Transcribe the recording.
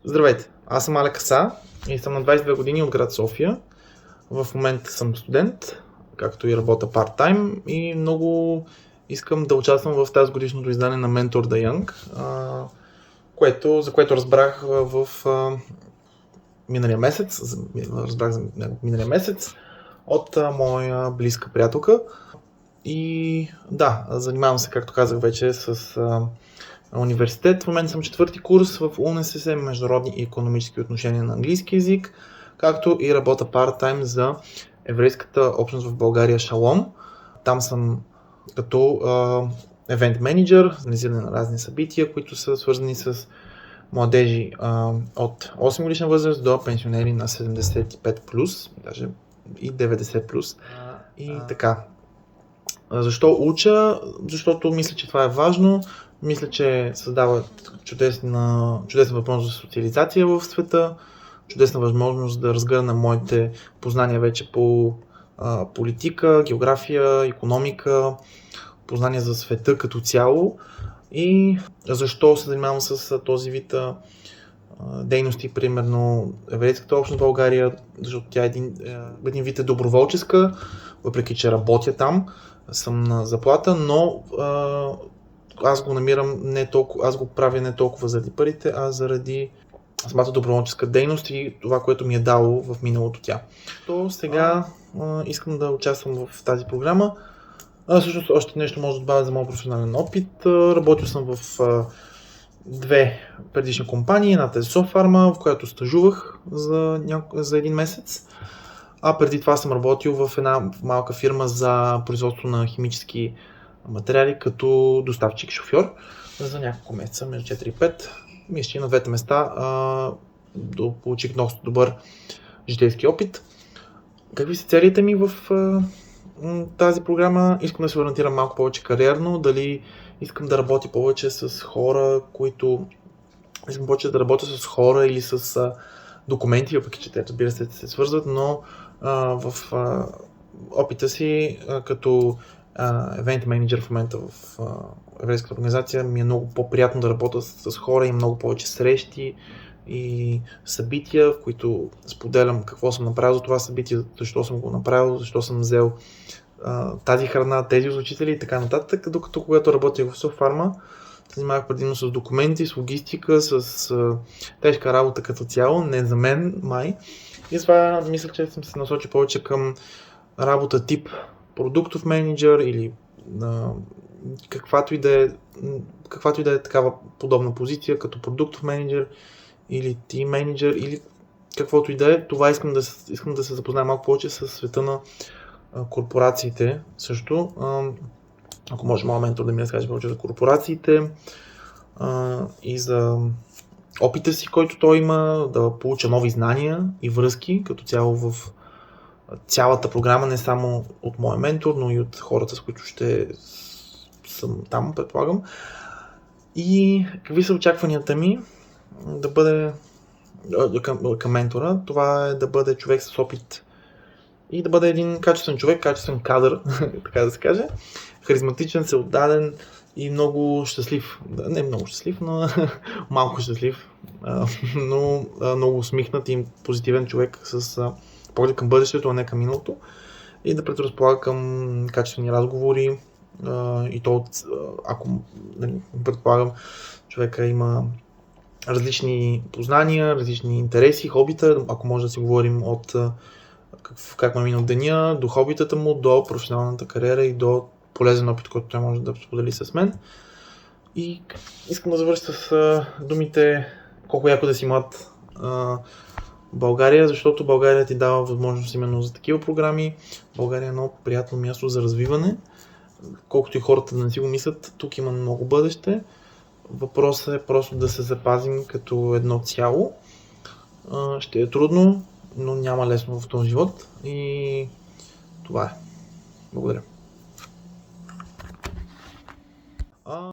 Здравейте, аз съм Алек Аса и съм на 22 години от град София. В момента съм студент, както и работя part-time и много искам да участвам в тази годишното издание на Mentor the Young, за което разбрах в миналия месец, от моя близка приятелка. И да, занимавам се, както казах вече, с университет. В момента съм четвърти курс в УНСС, Международни и икономически отношения на английски език, както и работя part-time за еврейската общност в България Шалом. Там съм като евент менеджер, организиране на разни събития, които са свързани с младежи от 8 годишна възраст до пенсионери на 75+, даже и 90+. И така. Защо уча? Защото мисля, че това е важно. Мисля, че създава чудесна възможност за социализация в света, чудесна възможност да разгърна моите познания вече по политика, география, икономика, познания за света като цяло. И защо се занимавам с този вид дейности, примерно еврейската общност в България, защото тя е един вид доброволческа, въпреки че работя там, съм на заплата, но аз го намирам аз го правя не толкова заради парите, а заради самата доброволческа дейност и това, което ми е дало в миналото тя. То сега искам да участвам в тази програма. Всъщност още нещо може да добавя за моят професионален опит. Работил съм в две предишни компании, едната е Софарма, в която стажувах за един месец. А преди това съм работил в една малка фирма за производство на химически материали като доставчик шофьор за няколко месеца, между 4 и 5. Мисля, че на двете места получих много добър житейски опит. Какви са целите ми в тази програма? Искам да се ориентирам малко повече кариерно, дали искам да работя повече с хора, искам повече да работя с хора или с документи, въпреки че те, разбира се свързват, но в опита си като евент менеджер в момента в еврейската организация ми е много по-приятно да работя с хора и много повече срещи и събития, в които споделям какво съм направил за това събитие, защо съм го направил, защо съм взел тази храна, тези учители и така нататък, докато когато работих в Софарма, занимавах предимно с документи, с логистика, с тежка работа като цяло, не за мен, май. И това мисля, че съм се насочил повече към работа тип продуктов менеджер или каквато и да е такава подобна позиция, като продуктов менеджер или тим менеджер или каквото и да е. Това искам да се запозная малко повече с света на корпорациите също. Ако може моят ментор да ми разкаже повече за корпорациите и за опита си, който той има, да получа нови знания и връзки като цяло в цялата програма, не само от моя ментор, но и от хората, с които ще съм там, предполагам. И какви са очакванията ми да бъде към ментора? Това е да бъде човек с опит и да бъде един качествен човек, качествен кадър, така да се каже. Харизматичен, всеотдаден и много щастлив. Не много щастлив, но малко щастлив, но много усмихнат и позитивен човек с поглед към бъдещето, а не към миналото. И да предразполага към качествени разговори. И то, ако предполагам, човека има различни познания, различни интереси, хобита, ако може да си говорим от как му е минал деня, до хобитата му, до професионалната кариера и до полезен опит, който той може да сподели с мен. И искам да завърша с думите колко яко да си млад в България, защото България ти дава възможност именно за такива програми. България е много приятно място за развиване. Колкото и хората да не си го мислят, тук има много бъдеще. Въпросът е просто да се запазим като едно цяло. Ще е трудно, но няма лесно в този живот и това е. Благодаря.